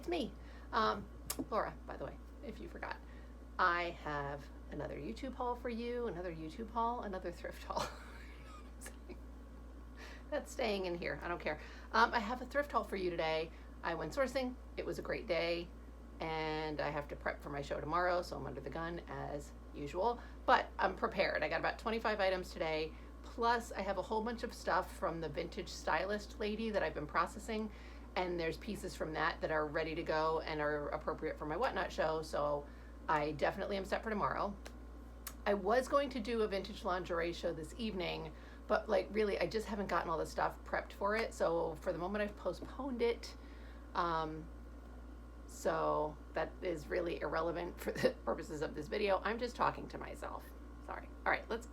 It's me, Laura, by the way, if you forgot. I have another YouTube haul for you, another YouTube haul, another thrift haul. That's staying in here, I don't care. I have a thrift haul for you today. I went sourcing, it was a great day, and I have to prep for my show tomorrow, so I'm under the gun as usual, but I'm prepared. I got about 25 items today, plus I have a whole bunch of stuff from the vintage stylist lady that I've been processing, and there's pieces from that that are ready to go and are appropriate for my Whatnot show, so I definitely am set for tomorrow. I was going to do a vintage lingerie show this evening, but like really I just haven't gotten all the stuff prepped for it, so for the moment I've postponed it. So that is really irrelevant for the purposes of this video. I'm just talking to myself. Sorry. All right, let's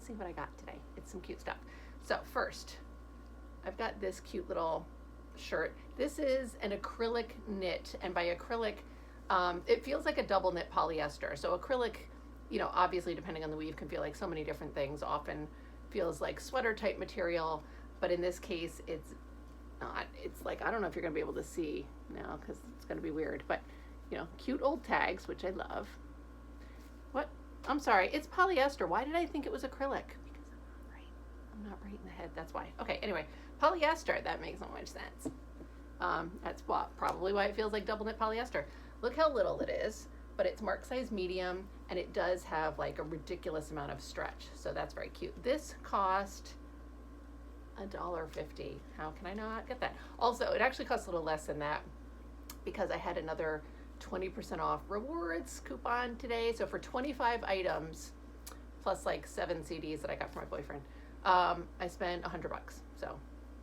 see what I got today. It's some cute stuff. So first, I've got this cute little shirt. This is an acrylic knit, and by acrylic, it feels like a double knit polyester. So acrylic, you know, obviously depending on the weave can feel like so many different things. Often feels like sweater type material, but in this case it's not. It's like, I don't know if you're gonna be able to see now because it's gonna be weird, but you know, cute old tags, which I love. What? I'm sorry, it's polyester. Why did I think it was acrylic? Because I'm not right in the head, that's why. Okay, anyway, polyester, that makes so much sense. That's probably why it feels like double knit polyester. Look how little it is, but it's mark size medium, and it does have like a ridiculous amount of stretch, so that's very cute. This cost $1.50. How can I not get that? Also, it actually costs a little less than that because I had another 20% off rewards coupon today. So for 25 items plus like 7 CDs that I got from my boyfriend, I spent $100. So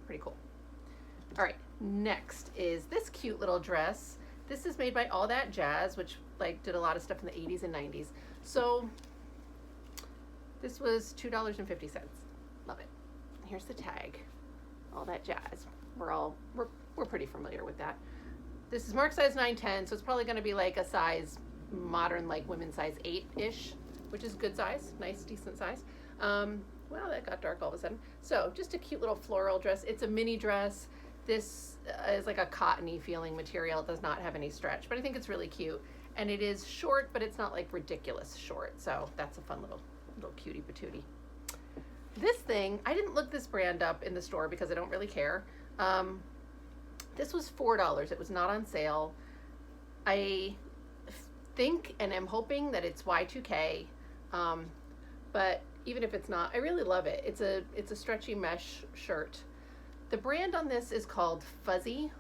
pretty cool. All right, next is this cute little dress. This is made by All That Jazz, which like did a lot of stuff in the 80s and 90s. So this was $2.50. Love it. Here's the tag. All That Jazz. We're pretty familiar with that. This is mark size 910, so it's probably going to be like a size modern, like women's size 8-ish, which is good size, nice, decent size. Well, that got dark all of a sudden. So just a cute little floral dress. It's a mini dress. This is like a cottony feeling material. It does not have any stretch, but I think it's really cute. And it is short, but it's not like ridiculous short. So that's a fun little cutie patootie. This thing, I didn't look this brand up in the store because I don't really care. This was $4. It was not on sale. I think and am hoping that it's Y2K, but even if it's not, I really love it. It's a stretchy mesh shirt. The brand on this is called Fuzzy.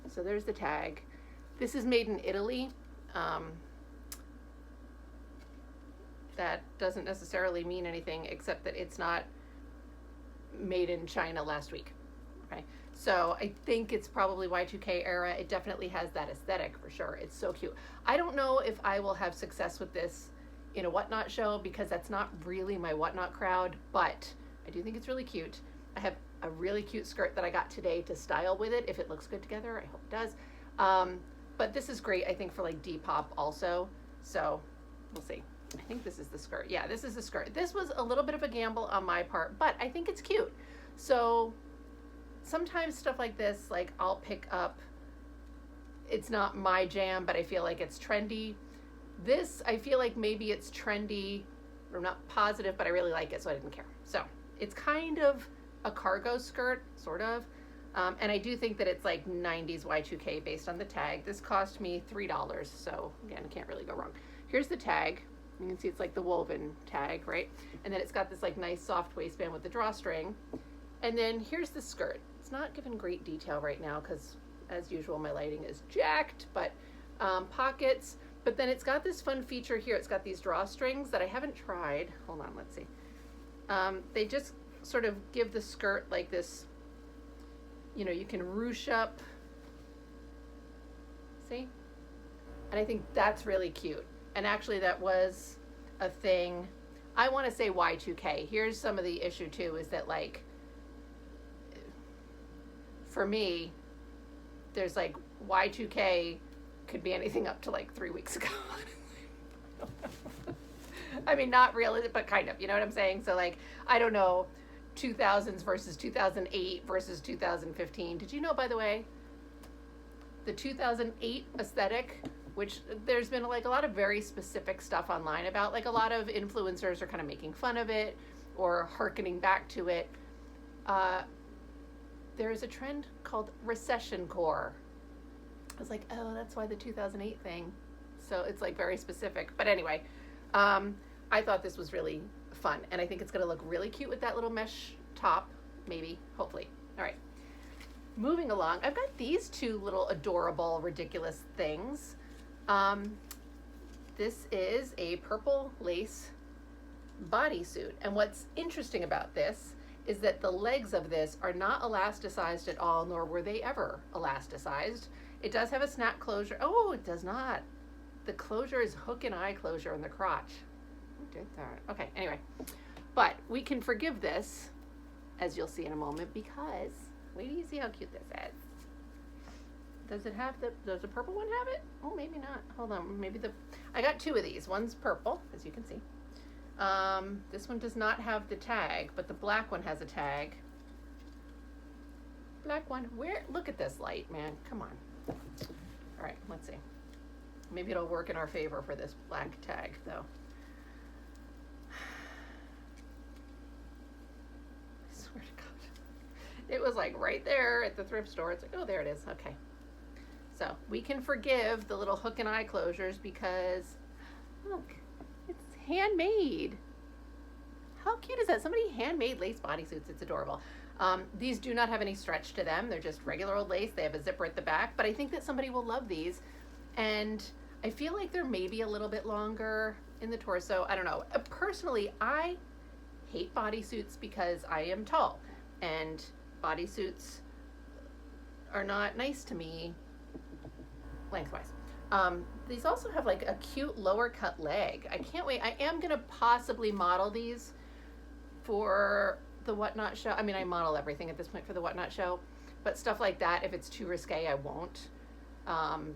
So there's the tag. This is made in Italy. That doesn't necessarily mean anything except that it's not made in China last week. Okay, so I think it's probably Y2K era. It definitely has that aesthetic for sure. It's so cute. I don't know if I will have success with this in a Whatnot show because that's not really my Whatnot crowd, but I do think it's really cute. I have a really cute skirt that I got today to style with it. If it looks good together, I hope it does. But this is great, I think, for like Depop also. So we'll see. I think this is the skirt. Yeah, this is the skirt. This was a little bit of a gamble on my part, but I think it's cute. So sometimes stuff like this, like I'll pick up, it's not my jam, but I feel like it's trendy. This, I feel like maybe it's trendy. I'm not positive, but I really like it, so I didn't care. So it's kind of a cargo skirt, sort of. And I do think that it's like 90s Y2K based on the tag. This cost me $3, so again, can't really go wrong. Here's the tag. You can see it's like the woven tag, right? And then it's got this like nice soft waistband with the drawstring. And then here's the skirt. It's not given great detail right now because as usual, my lighting is jacked, but pockets. But then it's got this fun feature here. It's got these drawstrings that I haven't tried. Hold on, let's see. They just sort of give the skirt like this, you know, you can ruche up. See? And I think that's really cute. And actually that was a thing. I want to say Y2K. Here's some of the issue too, is that like, for me, there's like Y2K could be anything up to like 3 weeks ago. I mean, not really, but kind of, you know what I'm saying? So like, I don't know, 2000s versus 2008 versus 2015. Did you know, by the way, the 2008 aesthetic, which there's been like a lot of very specific stuff online about, like a lot of influencers are kind of making fun of it or hearkening back to it. There is a trend called recession core. I was like, oh, that's why the 2008 thing. So it's like very specific. But anyway, I thought this was really fun. And I think it's going to look really cute with that little mesh top, maybe, hopefully. All right. Moving along, I've got these two little adorable, ridiculous things. This is a purple lace bodysuit. And what's interesting about this is that the legs of this are not elasticized at all, nor were they ever elasticized. It does have a snap closure. Oh, it does not. The closure is hook and eye closure in the crotch. Who did that? Okay, anyway. But we can forgive this, as you'll see in a moment, because wait till you see how cute this is. Does it have does the purple one have it? Oh, maybe not. Hold on, maybe I got two of these. One's purple, as you can see. This one does not have the tag, but the black one has a tag. Black one, look at this light, man, come on. All right, let's see. Maybe it'll work in our favor for this black tag, though. I swear to God. It was like right there at the thrift store. It's like, oh, there it is, okay. So we can forgive the little hook and eye closures because, look, it's handmade. How cute is that? Somebody handmade lace bodysuits. It's adorable. These do not have any stretch to them. They're just regular old lace. They have a zipper at the back, but I think that somebody will love these. And I feel like they're maybe a little bit longer in the torso. I don't know. Personally, I hate bodysuits because I am tall, and bodysuits are not nice to me lengthwise. These also have like a cute lower cut leg. I can't wait. I am going to possibly model these for the Whatnot show. I mean, I model everything at this point for the Whatnot show, but stuff like that, if it's too risque, I won't,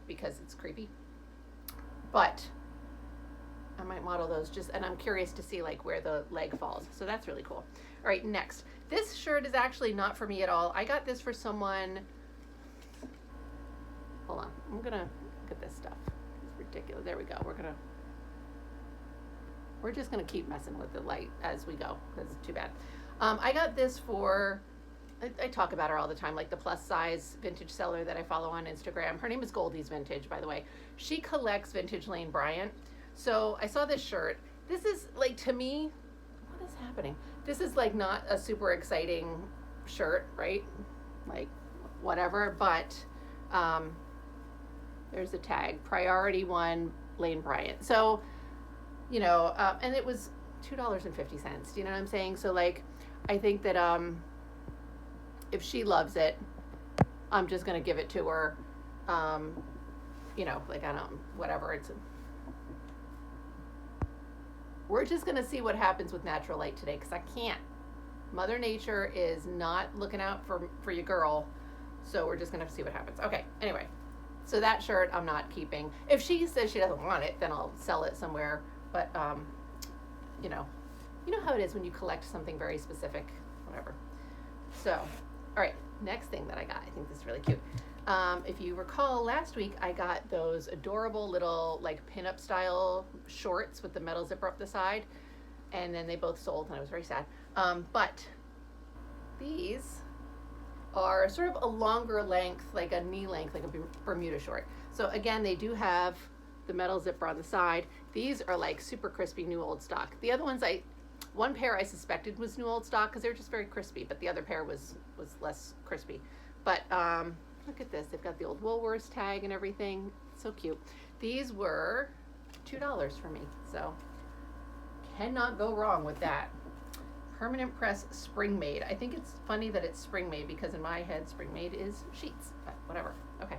because it's creepy. But I might model those and I'm curious to see like where the leg falls. So that's really cool. All right, next. This shirt is actually not for me at all. I got this for someone. Hold on. I'm gonna look at this stuff. It's ridiculous. There we go. We're just gonna keep messing with the light as we go because it's too bad. I got this for, I talk about her all the time, like the plus size vintage seller that I follow on Instagram. Her name is Goldie's Vintage, by the way. She collects vintage Lane Bryant. So I saw this shirt. This is like, to me, what is happening? This is like not a super exciting shirt, right? Like whatever, but there's a tag, priority one, Lane Bryant. So, you know, and it was $2.50. Do you know what I'm saying? So like, I think that if she loves it, I'm just gonna give it to her. You know, like I don't, whatever. We're just gonna see what happens with natural light today because I can't. Mother Nature is not looking out for your girl, so we're just gonna see what happens. Okay. Anyway, so that shirt I'm not keeping. If she says she doesn't want it, then I'll sell it somewhere. But you know how it is when you collect something very specific, whatever. So, all right, next thing that I got, I think this is really cute. If you recall, last week I got those adorable little like pinup style shorts with the metal zipper up the side, and then they both sold, and I was very sad. But these are sort of a longer length, like a knee length, like a Bermuda short. So again, they do have the metal zipper on the side. These are like super crispy new old stock. The other ones, one pair I suspected was new old stock because they're just very crispy, but the other pair was less crispy. But look at this. They've got the old Woolworths tag and everything. So cute. These were $2 for me, so cannot go wrong with that. Permanent press spring made. I think it's funny that it's spring made because in my head spring made is sheets, but whatever. Okay.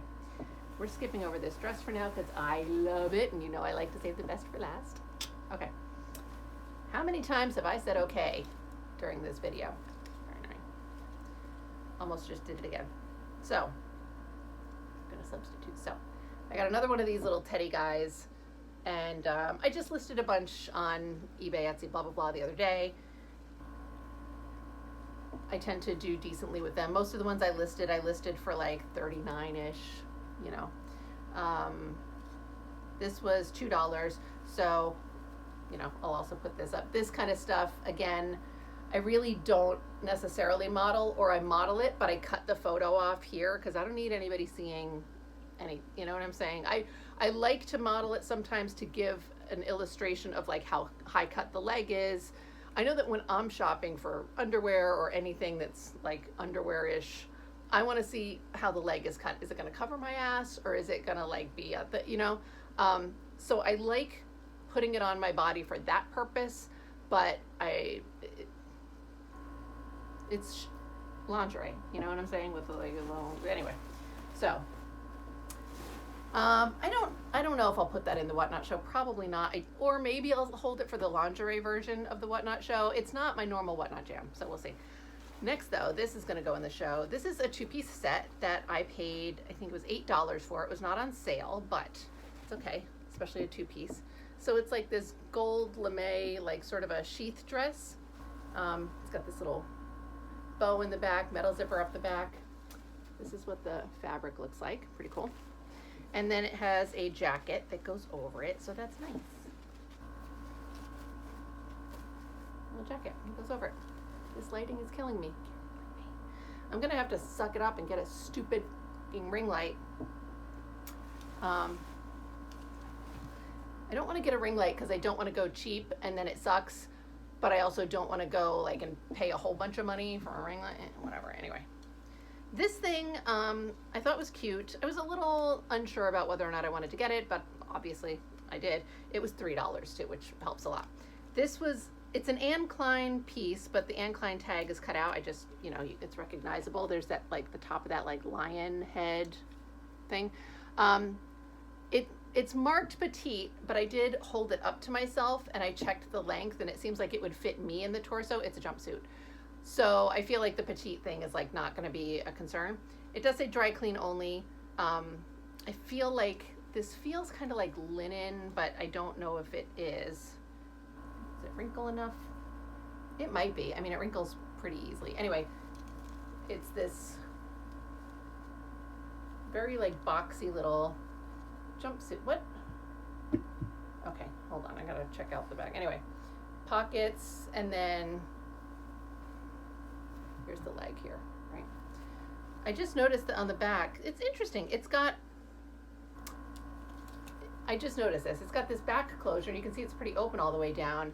We're skipping over this dress for now because I love it, and you know I like to save the best for last. Okay. How many times have I said okay during this video? Very nice. Almost just did it again. So, I'm going to substitute. So, I got another one of these little teddy guys, and I just listed a bunch on eBay, Etsy, blah, blah, blah the other day. I tend to do decently with them. Most of the ones I listed for like 39-ish, you know. This was $2, so, you know, I'll also put this up. This kind of stuff, again, I really don't necessarily model, or I model it, but I cut the photo off here because I don't need anybody seeing any, you know what I'm saying? I like to model it sometimes to give an illustration of like how high cut the leg is. I know that when I'm shopping for underwear or anything that's like underwear-ish, I want to see how the leg is cut. Is it going to cover my ass, or is it going to like be at the, you know? So I like putting it on my body for that purpose, but it's lingerie, you know what I'm saying, with like a little, anyway. So I don't know if I'll put that in the Whatnot show. Probably not. Or maybe I'll hold it for the lingerie version of the Whatnot show. It's not my normal Whatnot jam, so we'll see. Next, though, this is going to go in the show. This is a 2-piece set that I paid, I think it was $8 for. It was not on sale, but it's okay, especially a 2-piece. So it's like this gold lame, like sort of a sheath dress. It's got this little bow in the back, metal zipper up the back. This is what the fabric looks like. Pretty cool. And then it has a jacket that goes over it, so that's nice. Little jacket, it goes over it. This lighting is killing me. I'm gonna have to suck it up and get a stupid ring light. I don't want to get a ring light because I don't want to go cheap and then it sucks, but I also don't want to go like and pay a whole bunch of money for a ring light. Whatever. Anyway, this thing I thought was cute. I was a little unsure about whether or not I wanted to get it, but obviously I did. It was $3 too, which helps a lot. It's an Anne Klein piece, but the Anne Klein tag is cut out. I just, you know, it's recognizable. There's that, like, the top of that, like, lion head thing. It's marked petite, but I did hold it up to myself, and I checked the length, and it seems like it would fit me in the torso. It's a jumpsuit. So I feel like the petite thing is, like, not going to be a concern. It does say dry clean only. I feel like this feels kind of like linen, but I don't know if it is. Does it wrinkle enough? It might be. I mean, it wrinkles pretty easily. Anyway, it's this very like boxy little jumpsuit. What? Okay, hold on. I gotta check out the back. Anyway, pockets, and then here's the leg here, right? I just noticed that on the back, it's interesting. I just noticed this. It's got this back closure, and you can see it's pretty open all the way down.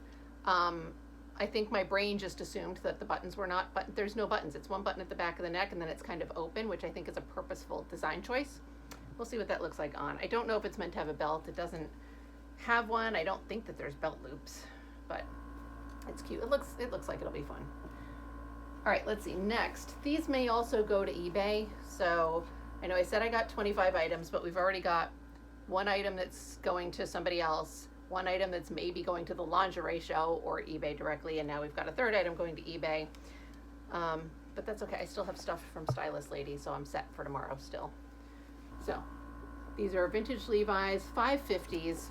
I think my brain just assumed that the buttons were not, but there's no buttons. It's one button at the back of the neck, and then it's kind of open, which I think is a purposeful design choice. We'll see what that looks like on. I don't know if it's meant to have a belt. It doesn't have one. I don't think that there's belt loops, but it's cute. It looks like it'll be fun. All right, let's see. Next, these may also go to eBay. So I know I said I got 25 items, but we've already got one item that's going to somebody else, one item that's maybe going to the lingerie show or eBay directly, and now we've got a third item going to eBay. But that's okay. I still have stuff from Stylist Lady, so I'm set for tomorrow still. So these are vintage Levi's 550s.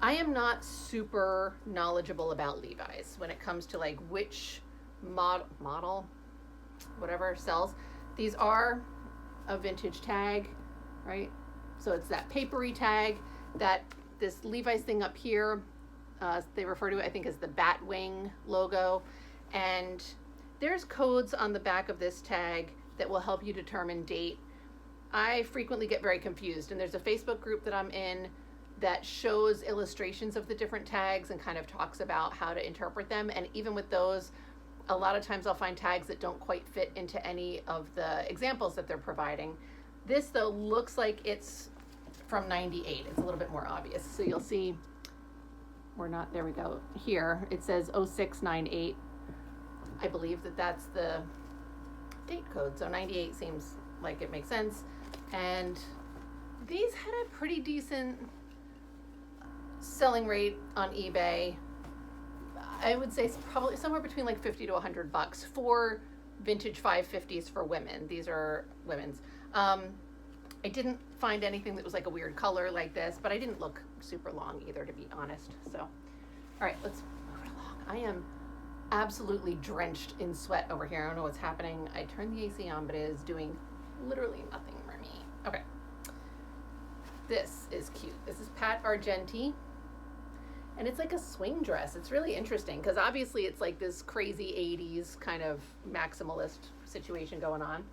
I am not super knowledgeable about Levi's when it comes to like which model, whatever sells. These are a vintage tag, right? So it's that papery tag, that this Levi's thing up here, they refer to it, I think, as the bat wing logo. And there's codes on the back of this tag that will help you determine date. I frequently get very confused, and there's a Facebook group that I'm in that shows illustrations of the different tags and kind of talks about how to interpret them. And even with those, a lot of times I'll find tags that don't quite fit into any of the examples that they're providing. This, though, looks like it's from 98. It's a little bit more obvious. So you'll see, there we go. Here, it says 0698. I believe that that's the date code. So 98 seems like it makes sense. And these had a pretty decent selling rate on eBay. I would say it's probably somewhere between like $50 to $100 for vintage 550s for women. These are women's. I didn't find anything that was like a weird color like this, but I didn't look super long either, to be honest. So, all right, let's move it along. I am absolutely drenched in sweat over here. I don't know what's happening. I turned the AC on, but it is doing literally nothing for me. Okay. This is cute. This is Pat Argenti. And it's like a swing dress. It's really interesting because obviously it's like this crazy 80s kind of maximalist situation going on.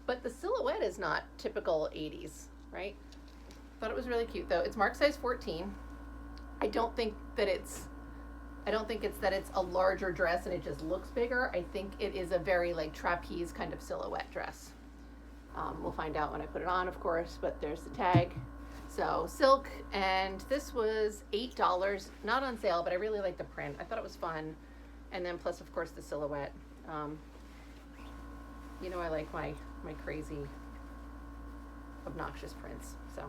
But the silhouette is not typical 80s, right? Thought it was really cute though. It's mark size 14. I don't think it's that it's a larger dress and it just looks bigger. I think it is a very like trapeze kind of silhouette dress. We'll find out when I put it on, of course, but there's the tag. So silk, and this was $8, not on sale, but I really like the print. I thought it was fun. And then plus, of course, the silhouette. You know, I like my crazy, obnoxious prints. So,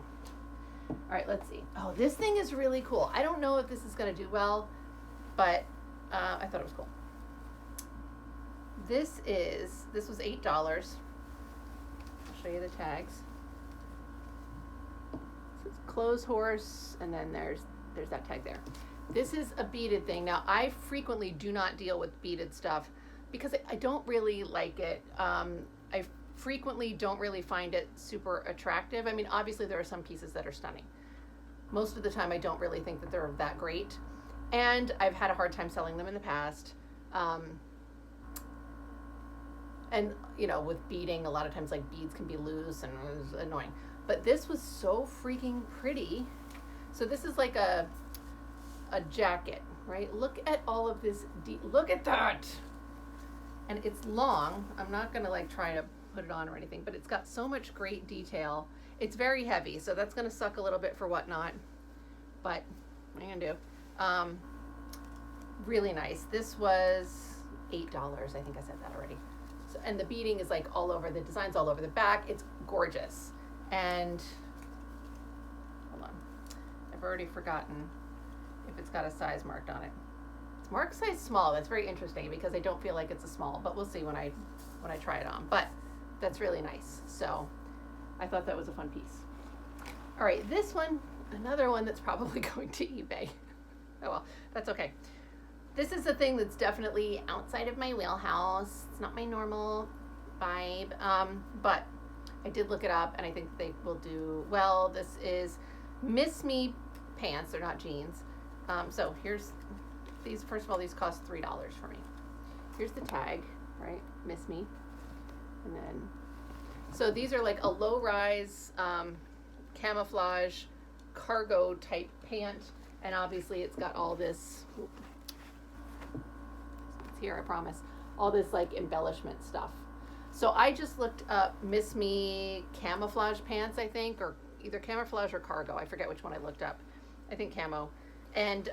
all right, let's see. Oh, this thing is really cool. I don't know if this is going to do well, but I thought it was cool. This was $8. I'll show you the tags. Clothes horse, and then there's that tag there. This is a beaded thing. Now, I frequently do not deal with beaded stuff because I don't really like it. I frequently don't really find it super attractive. I mean, obviously there are some pieces that are stunning. Most of the time I don't really think that they're that great. And I've had a hard time selling them in the past. And, you know, with beading, a lot of times like beads can be loose and it was annoying. But this was so freaking pretty. So this is like a jacket, right? Look at all of this. Look at that. And it's long. I'm not going to like try to put it on or anything, but it's got so much great detail. It's very heavy, so that's going to suck a little bit for whatnot. But what am I going to do? Really nice. This was $8. I think I said that already. So, and the beading is like all over. The design's all over the back. It's gorgeous. And hold on, I've already forgotten if it's got a size marked on it. It's marked size small. That's very interesting because I don't feel like it's a small, but we'll see when I try it on. But that's really nice. So I thought that was a fun piece. All right, this one, another one that's probably going to eBay. Oh well, that's okay. This is a thing that's definitely outside of my wheelhouse. It's not my normal vibe, but I did look it up, and I think they will do well. This is Miss Me pants. They're not jeans. So here's these. First of all, these cost $3 for me. Here's the tag, right? Miss Me. And then, so these are like a low-rise camouflage cargo type pant, and obviously it's got all this. It's here, I promise. All this like embellishment stuff. So I just looked up Miss Me camouflage pants, I think, or either camouflage or cargo. I forget which one I looked up. I think camo. And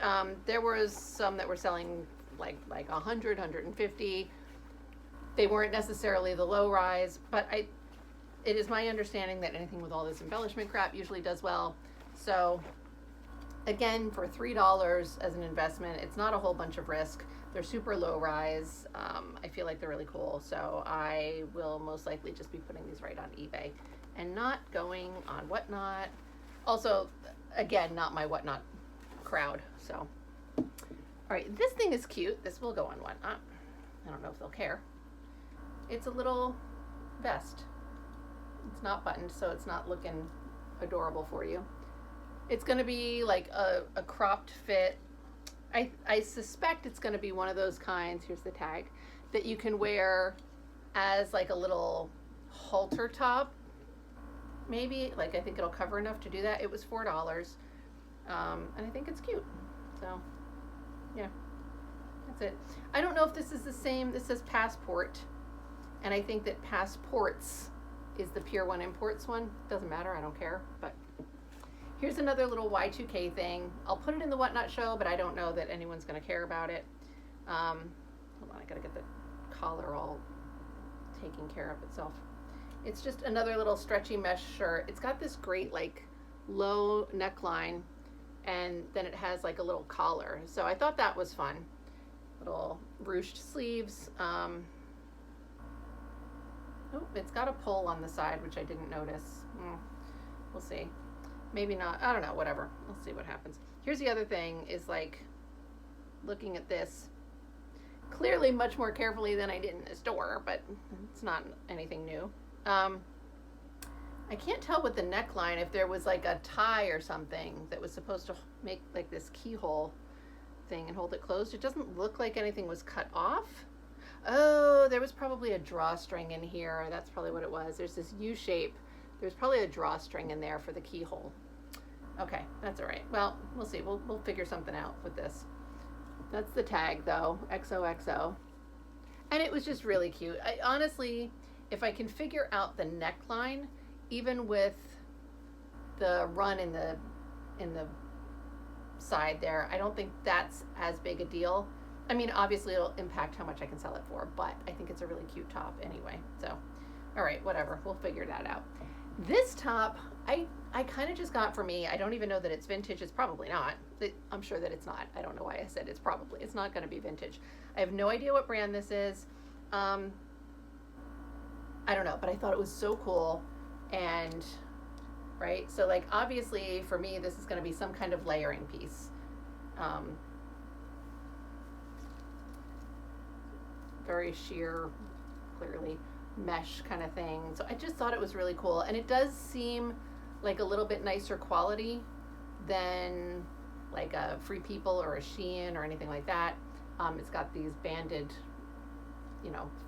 there was some that were selling like 100, 150. They weren't necessarily the low rise, but it is my understanding that anything with all this embellishment crap usually does well. So again, for $3 as an investment, it's not a whole bunch of risk. They're super low rise. I feel like they're really cool. So I will most likely just be putting these right on eBay and not going on Whatnot. Also, again, not my Whatnot crowd. So, all right, this thing is cute. This will go on Whatnot. I don't know if they'll care. It's a little vest. It's not buttoned, so it's not looking adorable for you. It's going to be like a cropped fit. I suspect it's going to be one of those kinds, here's the tag, that you can wear as like a little halter top. Maybe, like I think it'll cover enough to do that. It was $4. And I think it's cute. So, yeah, that's it. I don't know if this is the same. This says Passport. And I think that Passports is the Pier 1 Imports one. Doesn't matter, I don't care. But here's another little Y2K thing. I'll put it in the Whatnot show, but I don't know that anyone's going to care about it. Hold on, I got to get the collar all taking care of itself. It's just another little stretchy mesh shirt. It's got this great like low neckline, and then it has like a little collar. So I thought that was fun. Little ruched sleeves. Oh, it's got a pull on the side, which I didn't notice. We'll see. Maybe not. I don't know. Whatever. We'll see what happens. Here's the other thing is like looking at this clearly much more carefully than I did in the store, but it's not anything new. I can't tell with the neckline if there was like a tie or something that was supposed to make like this keyhole thing and hold it closed. It doesn't look like anything was cut off. Oh, there was probably a drawstring in here. That's probably what it was. There's this U shape. There's probably a drawstring in there for the keyhole. Okay, that's all right. Well, we'll see. We'll figure something out with this. That's the tag though, XOXO. And it was just really cute. I honestly, if I can figure out the neckline, even with the run in the side there, I don't think that's as big a deal. I mean, obviously it'll impact how much I can sell it for, but I think it's a really cute top anyway. So, all right, whatever. We'll figure that out. This top, I kind of just got for me. I don't even know that it's vintage. It's probably not. I'm sure that it's not. I don't know why I said it's probably. It's not going to be vintage. I have no idea what brand this is. I don't know, but I thought it was so cool. And, right, so like obviously for me, this is going to be some kind of layering piece. Very sheer, clearly mesh kind of thing. So I just thought it was really cool. And it does seem like a little bit nicer quality than like a Free People or a Shein or anything like that. It's got these banded,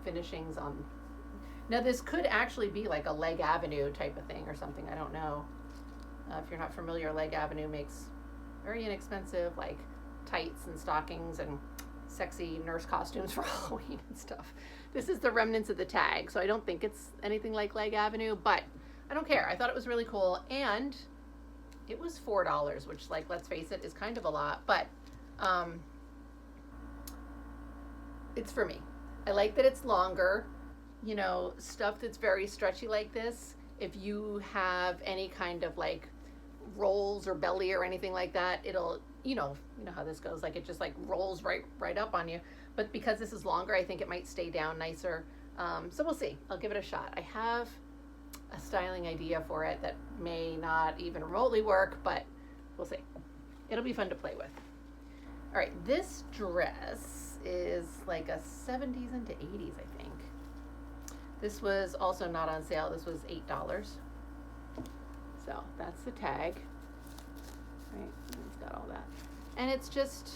finishings on. Now this could actually be like a Leg Avenue type of thing or something. I don't know. If you're not familiar, Leg Avenue makes very inexpensive like tights and stockings and sexy nurse costumes for Halloween and stuff. This is the remnants of the tag, so I don't think it's anything like Leg Avenue, but I don't care. I thought it was really cool, and it was $4, which, like, let's face it, is kind of a lot, but it's for me. I like that it's longer. Stuff that's very stretchy like this, if you have any kind of like rolls or belly or anything like that, it'll, you know how this goes, like it just like rolls right up on you. But because this is longer, I think it might stay down nicer. So we'll see. I'll give it a shot. I have a styling idea for it that may not even remotely work, but we'll see. It'll be fun to play with. All right, this dress is like a 70s into 80s, I think. This was also not on sale. This was $8. So that's the tag. Right, it's got all that. And it's just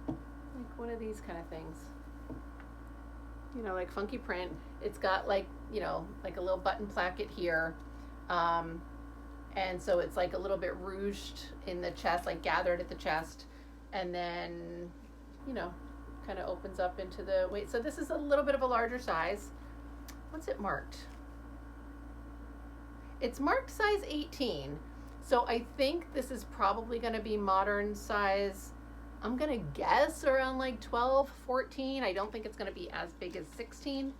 like one of these kind of things. Like funky print. It's got like, like a little button placket here. And so it's like a little bit ruched in the chest, like gathered at the chest. And then, kind of opens up into the waist. So this is a little bit of a larger size. What's it marked? It's marked size 18. So I think this is probably going to be modern size, I'm going to guess around like 12, 14. I don't think it's going to be as big as 16,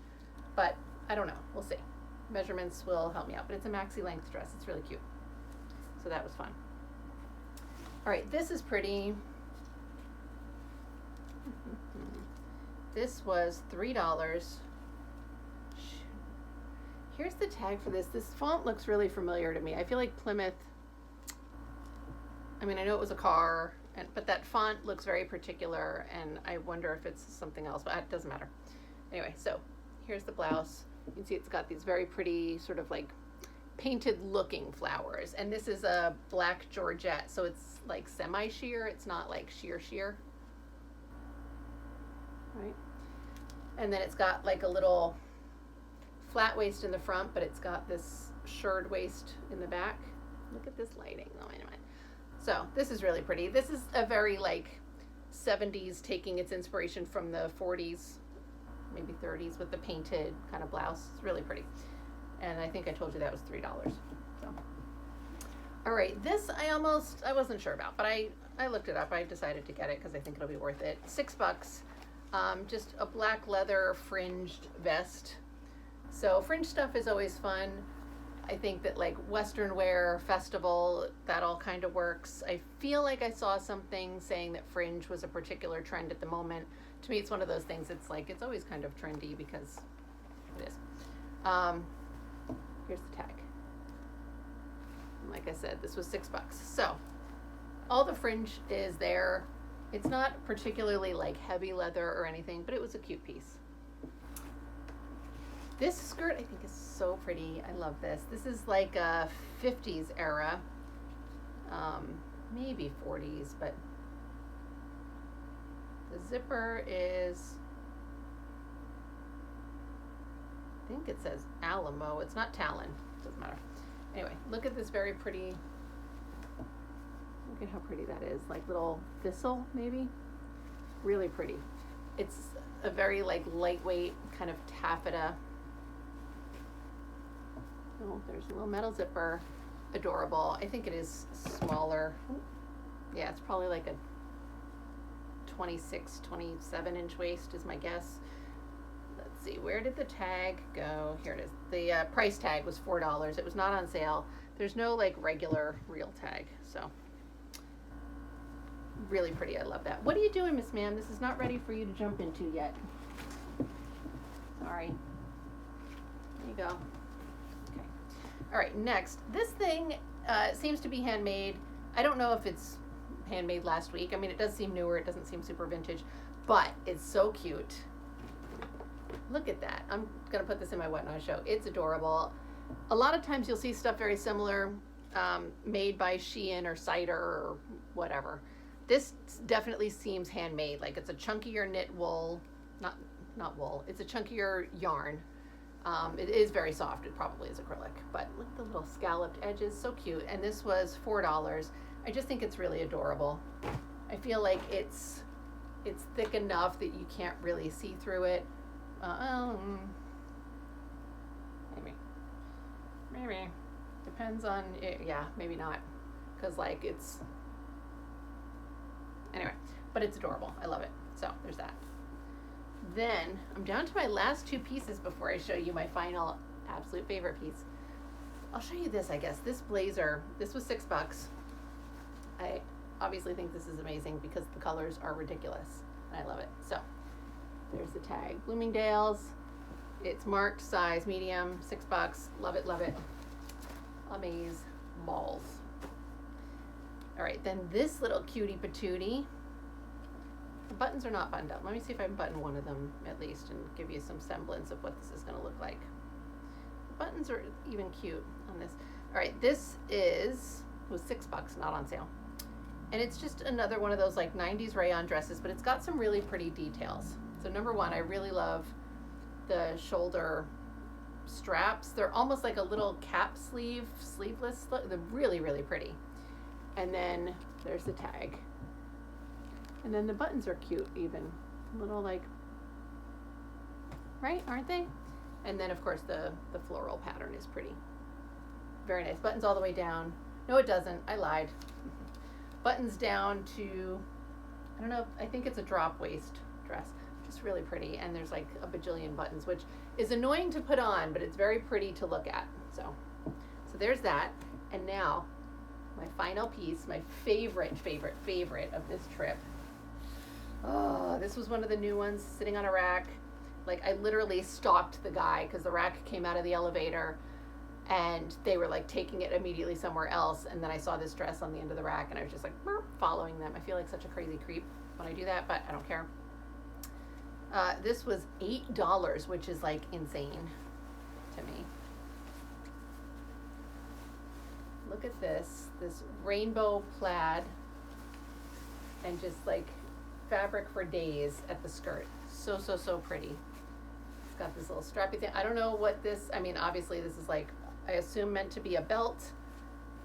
but I don't know. We'll see. Measurements will help me out, but it's a maxi length dress. It's really cute. So that was fun. All right, this is pretty. This was $3. Here's the tag for this. This font looks really familiar to me. I feel like Plymouth, I know it was a car, but that font looks very particular, and I wonder if it's something else, but it doesn't matter. Anyway, so here's the blouse. You can see it's got these very pretty sort of like painted looking flowers, and this is a black georgette, so it's like semi-sheer. It's not like sheer. Right? And then it's got like a little flat waist in the front, but it's got this shirred waist in the back. Look at this lighting. Oh, wait a minute. So this is really pretty. This is a very like 70s, taking its inspiration from the 40s, maybe 30s, with the painted kind of blouse. It's really pretty. And I think I told you that was $3. So, all right, this I wasn't sure about, but I looked it up. I decided to get it because I think it'll be worth it. $6. Just a black leather fringed vest. So fringe stuff is always fun. I think that like Western wear, festival, that all kind of works. I feel like I saw something saying that fringe was a particular trend at the moment. To me, it's one of those things. It's like, it's always kind of trendy because it is. Here's the tag. Like I said, this was $6. So all the fringe is there. It's not particularly like heavy leather or anything, but it was a cute piece. This skirt I think is so pretty. I love this. This is like a 50s era, maybe 40s, but the zipper is, I think it says Alamo. It's not Talon. Doesn't matter. Anyway, look at this very pretty. Look at how pretty that is. Like little thistle, maybe. Really pretty. It's a very like lightweight kind of taffeta. Oh, there's a little metal zipper. Adorable. I think it is smaller. Yeah, it's probably like a 26, 27 inch waist is my guess. Let's see, where did the tag go? Here it is. The price tag was $4. It was not on sale. There's no like regular real tag, so really pretty. I love that. What are you doing, Miss Ma'am? This is not ready for you to jump into yet. Sorry. There you go. Okay. All right, next. This thing seems to be handmade. I don't know if it's handmade last week. I mean, it does seem newer. It doesn't seem super vintage, but it's so cute. Look at that. I'm going to put this in my What Not show. It's adorable. A lot of times you'll see stuff very similar made by Shein or Cider or whatever. This definitely seems handmade. Like it's a chunkier knit wool, not wool. It's a chunkier yarn. It is very soft. It probably is acrylic, but look at the little scalloped edges. So cute. And this was $4. I just think it's really adorable. I feel like it's thick enough that you can't really see through it. Maybe depends on it. Yeah, maybe not, because like it's anyway, but it's adorable. I love it. So there's that. Then I'm down to my last two pieces before I show you my final absolute favorite piece. I'll show you this, I guess. This blazer, this was $6. I obviously think this is amazing because the colors are ridiculous and I love it. So there's the tag. Bloomingdale's. It's marked size medium, $6. Love it, love it. Amaze balls. All right, then this little cutie patootie. The buttons are not buttoned up. Let me see if I can button one of them at least and give you some semblance of what this is going to look like. The buttons are even cute on this. All right, this was $6, not on sale. And it's just another one of those like 90s rayon dresses, but it's got some really pretty details. So number one, I really love the shoulder straps. They're almost like a little cap sleeveless look. They're really, really pretty. And then there's the tag. And then the buttons are cute even. Little like, right, aren't they? And then of course the floral pattern is pretty. Very nice. Buttons all the way down. No, it doesn't. I lied. Buttons down to, I don't know, I think it's a drop waist dress. Just really pretty. And there's like a bajillion buttons, which is annoying to put on, but it's very pretty to look at. So there's that. And now my final piece, my favorite of this trip. Oh, this was one of the new ones sitting on a rack. Like I literally stalked the guy because the rack came out of the elevator and they were like taking it immediately somewhere else. And then I saw this dress on the end of the rack and I was just like following them. I feel like such a crazy creep when I do that, but I don't care. This was $8, which is like insane to me. Look at this rainbow plaid and just like fabric for days at the skirt. So pretty. It's got this little strappy thing. I don't know what this, I mean, obviously this is like, I assume meant to be a belt.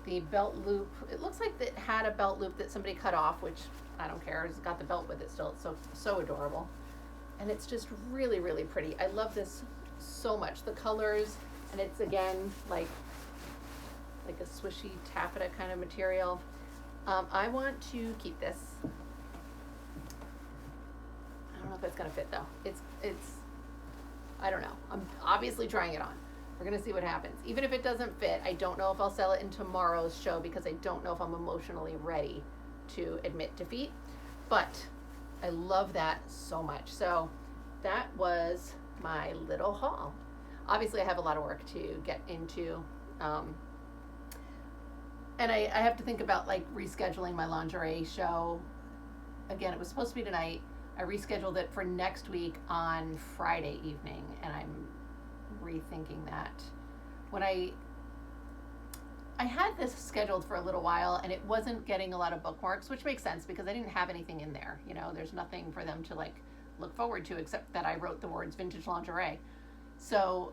The belt loop, it looks like it had a belt loop that somebody cut off, which I don't care. It's got the belt with it still. It's so adorable. And it's just really, really pretty. I love this so much. The colors, and it's again like a swishy taffeta kind of material. I want to keep this. I don't know if it's gonna fit though. It's I don't know. I'm obviously trying it on. We're gonna see what happens. Even if it doesn't fit, I don't know if I'll sell it in tomorrow's show because I don't know if I'm emotionally ready to admit defeat. But I love that so much. So that was my little haul. Obviously I have a lot of work to get into. And I have to think about like rescheduling my lingerie show. Again, it was supposed to be tonight. I rescheduled it for next week on Friday evening, and I'm rethinking that. When I had this scheduled for a little while and it wasn't getting a lot of bookmarks, which makes sense because I didn't have anything in there. You know, there's nothing for them to like look forward to except that I wrote the words vintage lingerie. So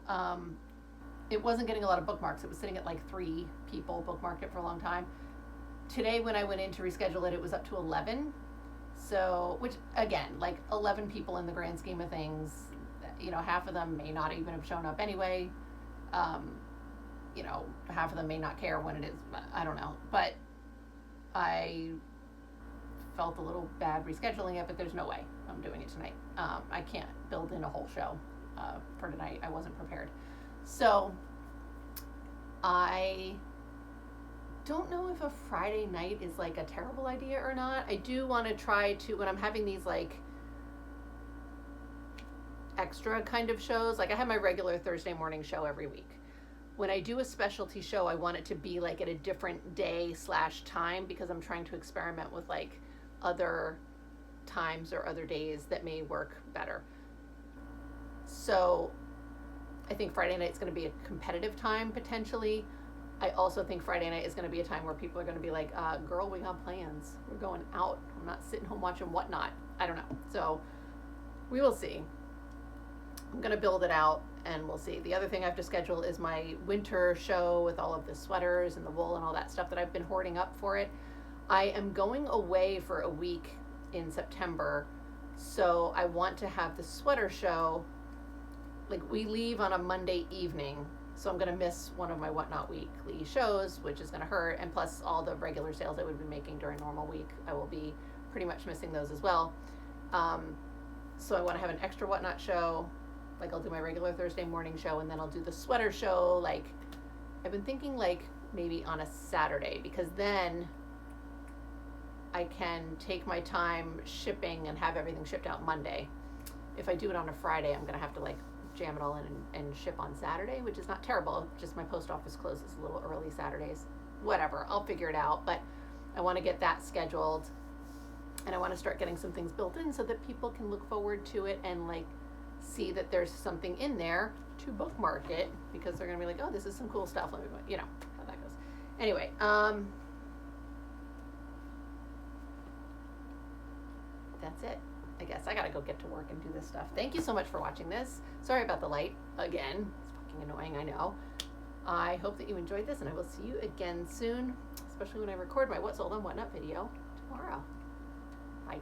it wasn't getting a lot of bookmarks. It was sitting at like 3 people bookmarked it for a long time. Today when I went in to reschedule it, it was up to 11. So, which again, like 11 people in the grand scheme of things, you know, half of them may not even have shown up anyway. You know, half of them may not care when it is, I don't know. But I felt a little bad rescheduling it, but there's no way I'm doing it tonight. I can't build in a whole show for tonight. I wasn't prepared. So I don't know if a Friday night is like a terrible idea or not. I do want to try to, when I'm having these like extra kind of shows, like I have my regular Thursday morning show every week. When I do a specialty show, I want it to be like at a different day / time because I'm trying to experiment with like other times or other days that may work better. So I think Friday night's going to be a competitive time potentially. I also think Friday night is going to be a time where people are going to be like, girl, we got plans. We're going out. I'm not sitting home watching whatnot. I don't know. So we will see. I'm going to build it out and we'll see. The other thing I have to schedule is my winter show with all of the sweaters and the wool and all that stuff that I've been hoarding up for it. I am going away for a week in September. So I want to have the sweater show, like we leave on a Monday evening. So I'm going to miss one of my Whatnot Weekly shows, which is going to hurt. And plus all the regular sales I would be making during normal week, I will be pretty much missing those as well. So I want to have an extra Whatnot show. Like I'll do my regular Thursday morning show and then I'll do the sweater show. Like I've been thinking like maybe on a Saturday because then I can take my time shipping and have everything shipped out Monday. If I do it on a Friday, I'm going to have to like jam it all in and ship on Saturday, which is not terrible. Just my post office closes a little early Saturdays. Whatever, I'll figure it out. But I want to get that scheduled and I want to start getting some things built in so that people can look forward to it and like see that there's something in there to bookmark it because they're going to be like, oh, this is some cool stuff. Let me, you know, how that goes. Anyway, that's it. I guess I gotta go get to work and do this stuff. Thank you so much for watching this. Sorry about the light again. It's fucking annoying, I know. I hope that you enjoyed this and I will see you again soon, especially when I record my What Sold on What Not video tomorrow. Bye.